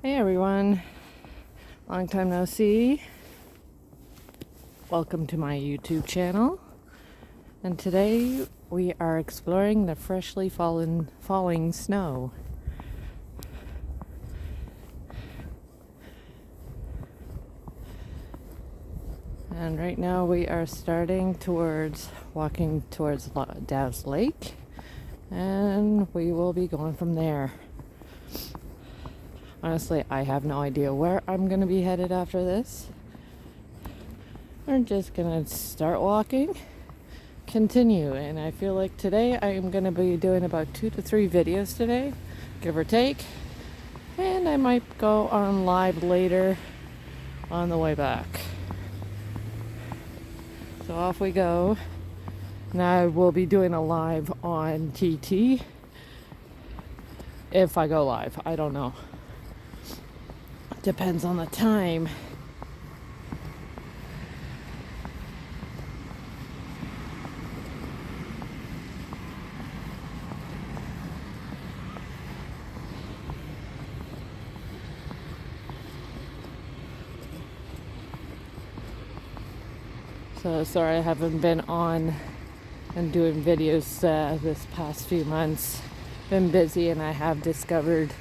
Hey everyone, long time no see. Welcome to my YouTube channel. And today we are exploring the freshly falling snow. And right now we are walking towards Dow's Lake, and we will be going from there. Honestly, I have no idea where I'm going to be headed after this. We're just going to start walking, continue, and I feel like today I am going to be doing about 2 to 3 videos today, give or take, and I might go on live later on the way back. So off we go. Now I will be doing a live on TT if I go live. I don't know. Depends on the time. So sorry I haven't been on and doing videos this past few months. Been busy, and I have discovered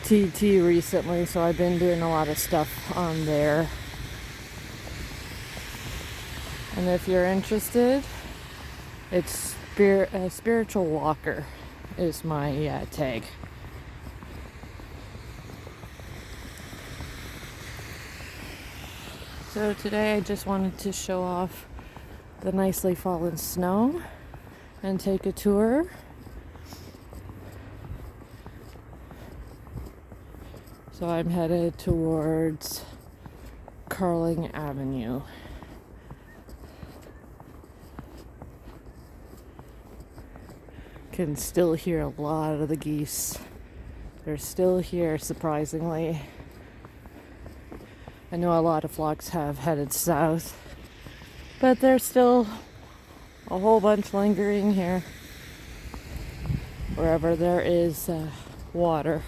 TT recently, so I've been doing a lot of stuff on there. And if you're interested, it's spiritual walker is my tag. So today I just wanted to show off the nicely fallen snow and take a tour. So I'm headed towards Carling Avenue. Can still hear a lot of the geese. They're still here, surprisingly. I know a lot of flocks have headed south, but there's still a whole bunch lingering here wherever there is water.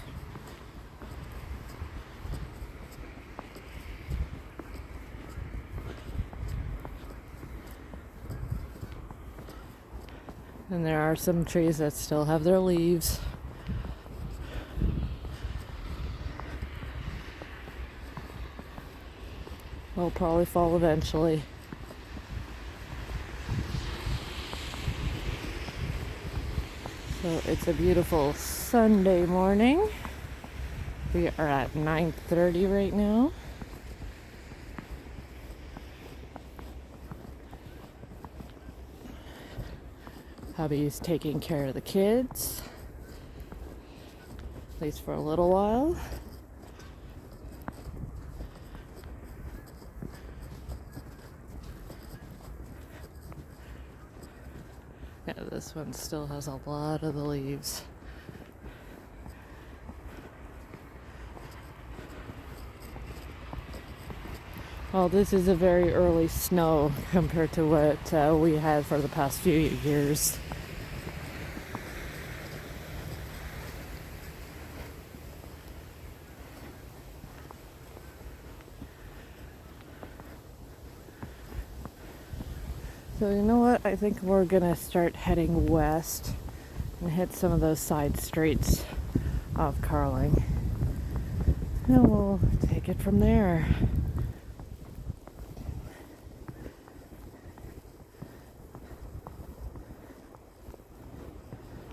And there are some trees that still have their leaves. They'll probably fall eventually. So it's a beautiful Sunday morning. We are at 9:30 right now. Hubby's taking care of the kids, at least for a little while. Yeah, this one still has a lot of the leaves. Well, this is a very early snow compared to what we had for the past few years. So you know what? I think we're gonna start heading west and hit some of those side streets of Carling. And we'll take it from there.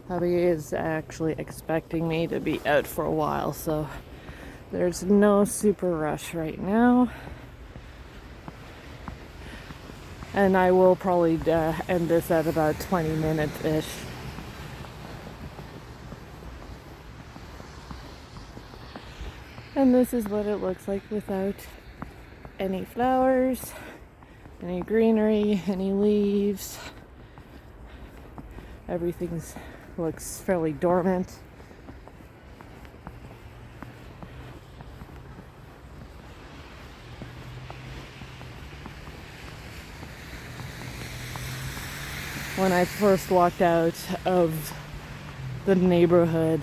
Hubby is actually expecting me to be out for a while, so there's no super rush right now. And I will probably end this at about 20 minutes-ish. And this is what it looks like without any flowers, any greenery, any leaves. Everything looks fairly dormant. When I first walked out of the neighborhood,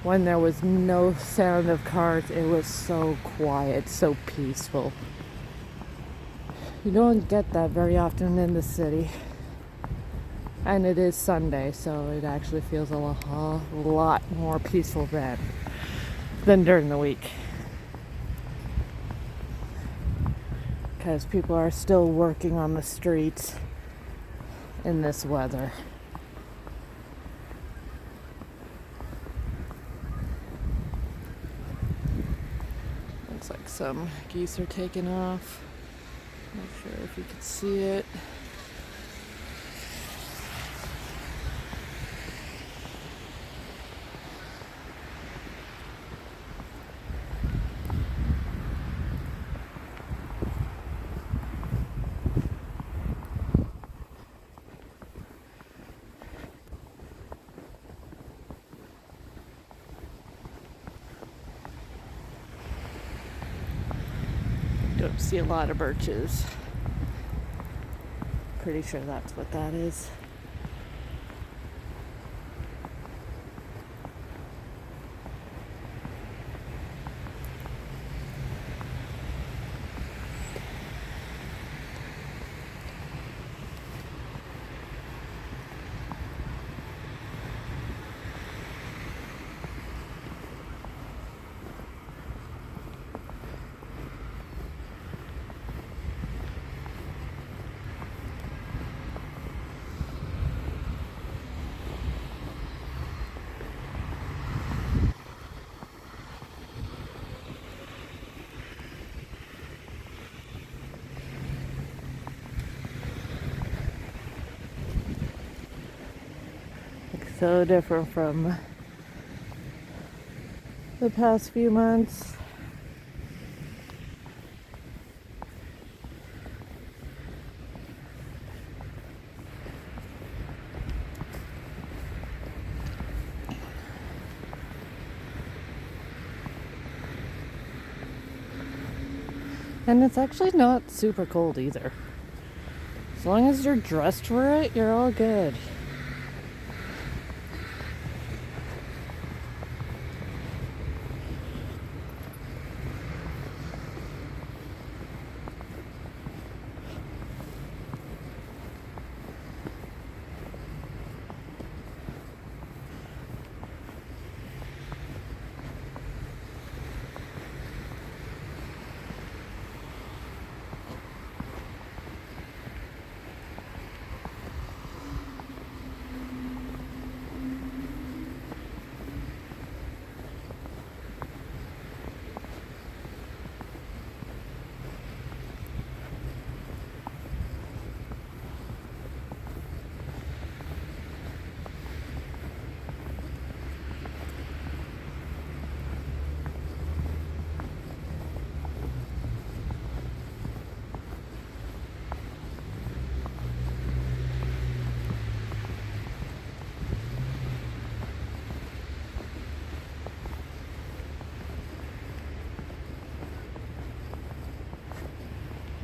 when there was no sound of cars. It was so quiet, so peaceful. You don't get that very often in the city. And it is Sunday, so it actually feels a lot more peaceful than during the week. Because people are still working on the streets in this weather. Looks like some geese are taking off. Not sure if you can see it. Don't see a lot of birches. Pretty sure that's what that is. So different from the past few months. And it's actually not super cold either. As long as you're dressed for it, you're all good.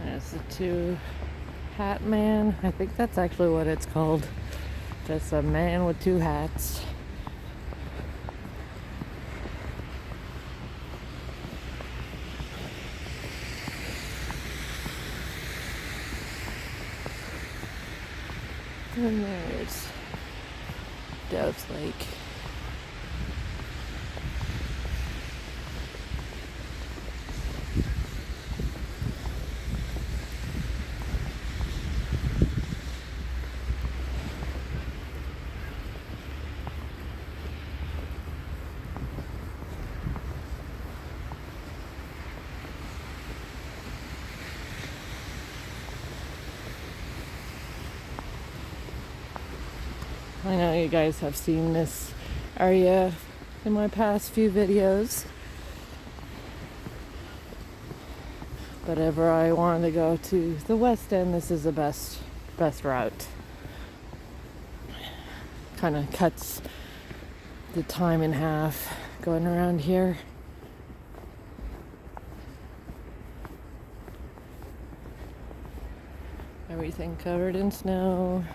There's the two hat man. I think that's actually what it's called. Just a man with two hats. And there's Dove's Lake. I know you guys have seen this area in my past few videos. But ever I wanted to go to the West End, this is the best route. Kind of cuts the time in half going around here. Everything covered in snow.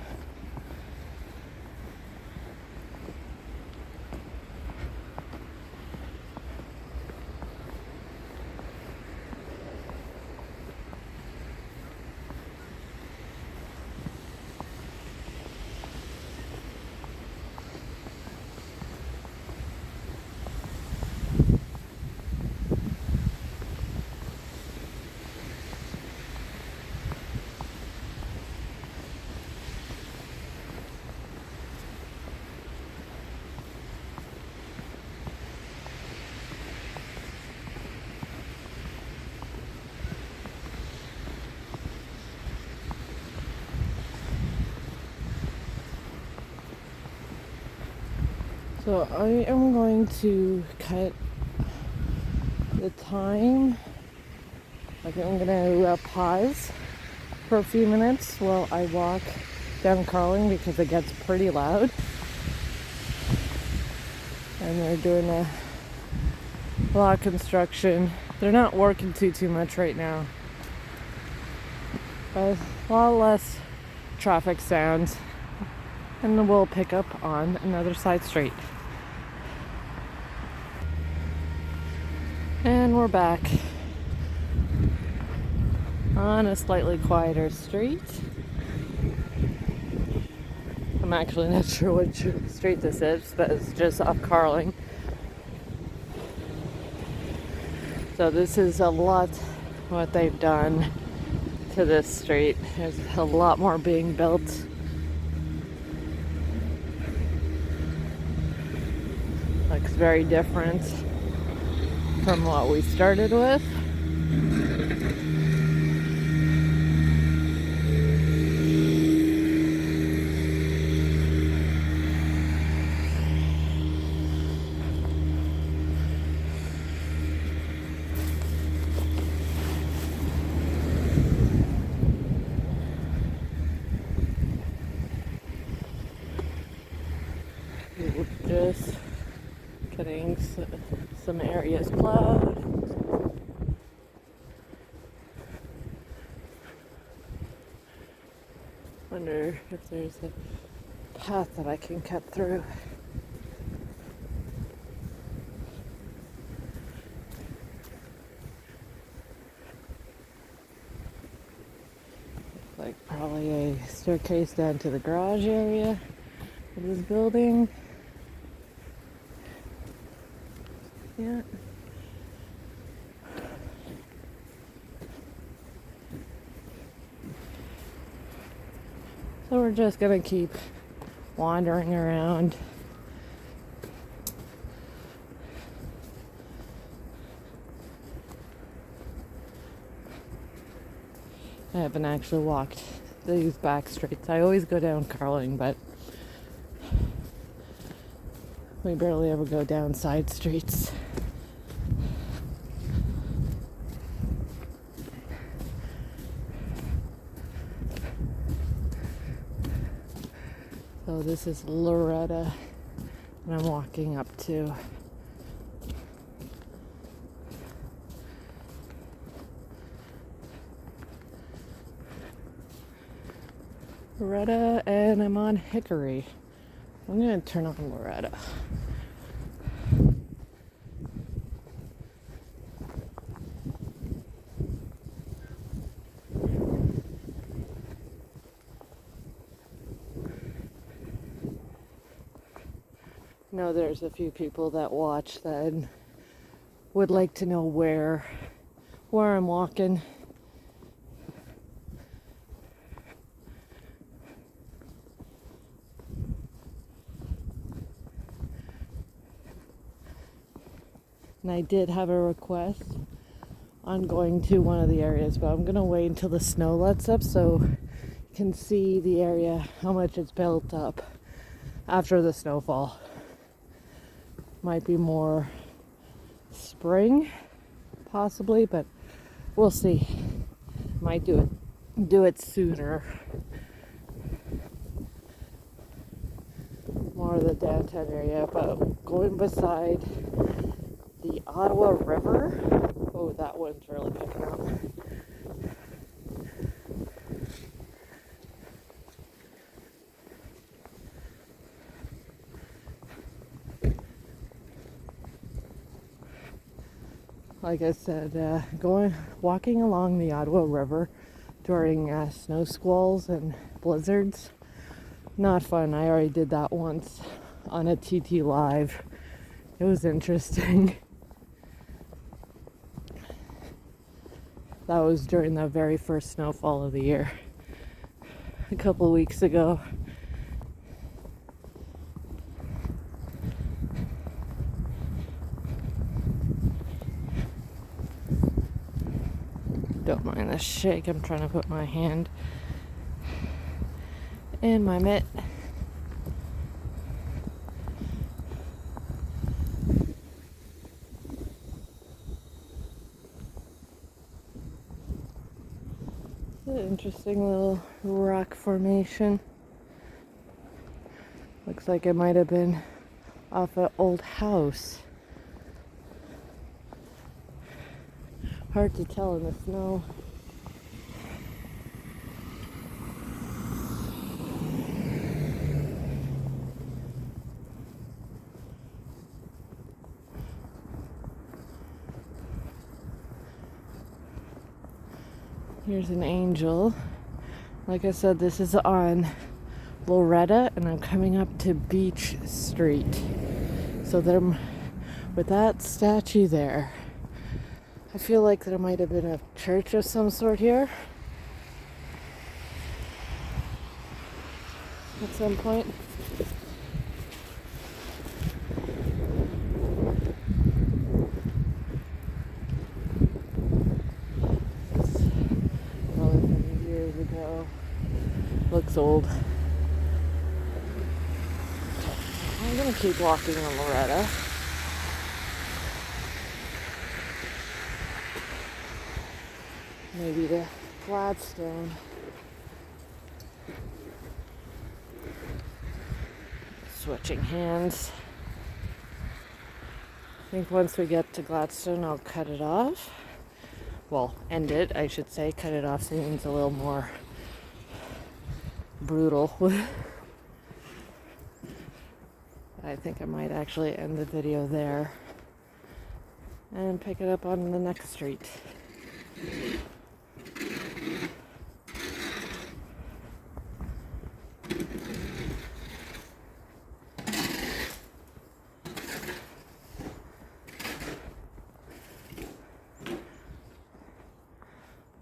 So I am going to cut the time. Like I'm gonna pause for a few minutes while I walk down Carling because it gets pretty loud. And they're doing a lot of construction. They're not working too much right now. But a lot less traffic sounds. And then we'll pick up on another side street. And we're back on a slightly quieter street. I'm actually not sure which street this is, but it's just off Carling. So this is a lot what they've done to this street. There's a lot more being built. Looks very different from what we started with. Just getting some areas plowed. Wonder if there's a path that I can cut through. Like probably a staircase down to the garage area of this building. Yeah. So we're just gonna keep wandering around. I haven't actually walked these back streets. I always go down Carling, but we barely ever go down side streets. So this is Loretta, and I'm walking up to. Loretta, and I'm on Hickory. I'm gonna turn on Loretta. I know there's a few people that watch that would like to know where I'm walking. And I did have a request on going to one of the areas, but I'm gonna wait until the snow lets up so you can see the area, how much it's built up after the snowfall. Might be more spring, possibly, but we'll see. Might do it sooner. More of the downtown area, but going beside the Ottawa River. Oh, that one's really picking up. Like I said, walking along the Ottawa River during snow squalls and blizzards, not fun. I already did that once on a TT Live. It was interesting. That was during the very first snowfall of the year, a couple of weeks ago. Don't mind the shake. I'm trying to put my hand in my mitt. an interesting little rock formation. Looks like it might have been off an old house. Hard to tell in the snow. Here's an angel. Like I said, this is on Loretta, and I'm coming up to Beach Street. So there, with that statue there, I feel like there might have been a church of some sort here at some point. Probably from years ago. Looks old. I'm gonna keep walking on Loretta. Maybe the Gladstone. Switching hands. I think once we get to Gladstone, I'll cut it off. Well, end it, I should say. Cut it off seems a little more brutal. I think I might actually end the video there and pick it up on the next street.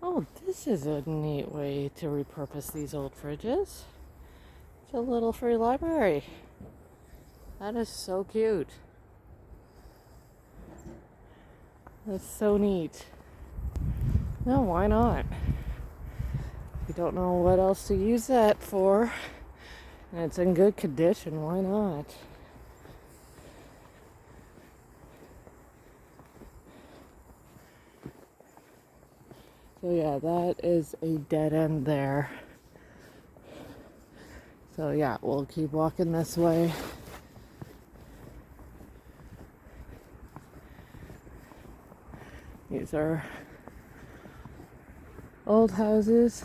Oh, this is a neat way to repurpose these old fridges. It's a little free library. That is so cute. That's so neat. No, why not? If you don't know what else to use that for, and it's in good condition, why not? So yeah, that is a dead end there. So yeah, we'll keep walking this way. These are old houses.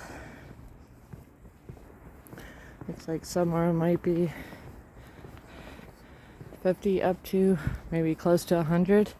Looks like somewhere might be 50 up to maybe close to 100.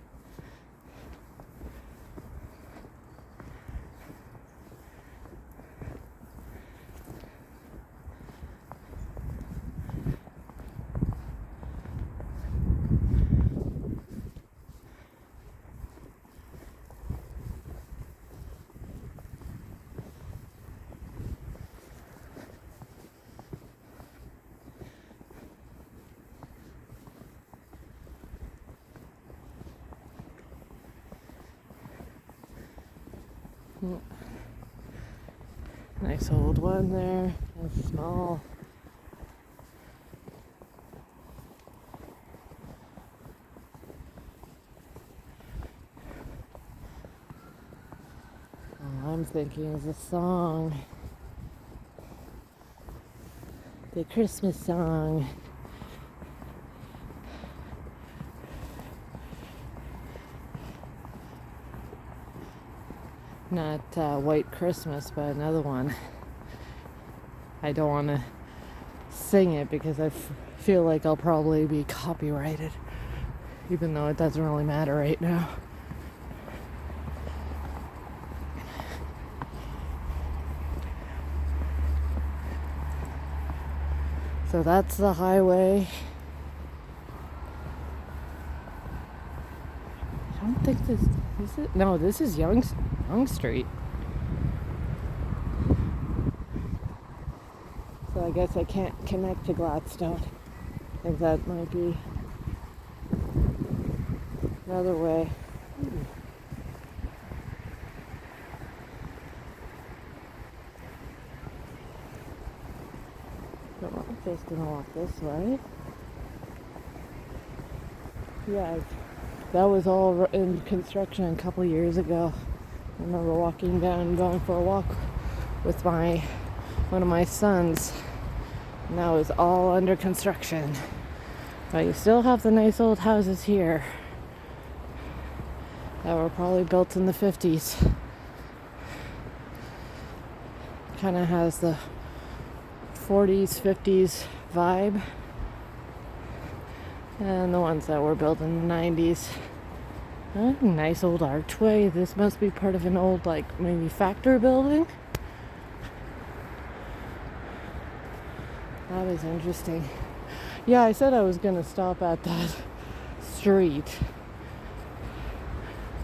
Nice old one there, and small. All I'm thinking is a song. The Christmas song. Not White Christmas, but another one. I don't want to sing it because I feel like I'll probably be copyrighted, even though it doesn't really matter right now. So that's the highway. I don't think this is it. No, this is Young Street. So I guess I can't connect to Gladstone. I think that might be another way. So I'm just gonna walk this way. Yeah, that was all in construction a couple years ago. I remember walking down and going for a walk with one of my sons. Now is all under construction. But you still have the nice old houses here that were probably built in the 50s. Kind of has the 40s, 50s vibe. And the ones that were built in the 90s. Nice old archway. This must be part of an old, like, maybe factory building. That was interesting. Yeah, I said I was going to stop at that street,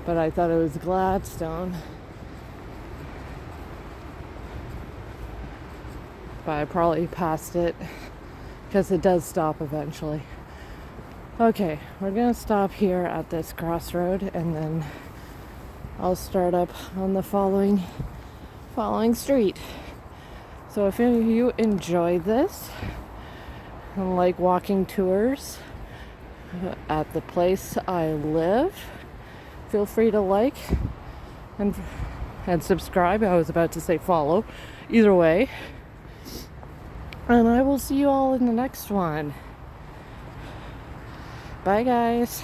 but I thought it was Gladstone. But I probably passed it because it does stop eventually. Okay, we're going to stop here at this crossroad and then I'll start up on the following street. So if you enjoy this and like walking tours at the place I live, feel free to like and subscribe. I was about to say follow. Either way. And I will see you all in the next one. Bye, guys.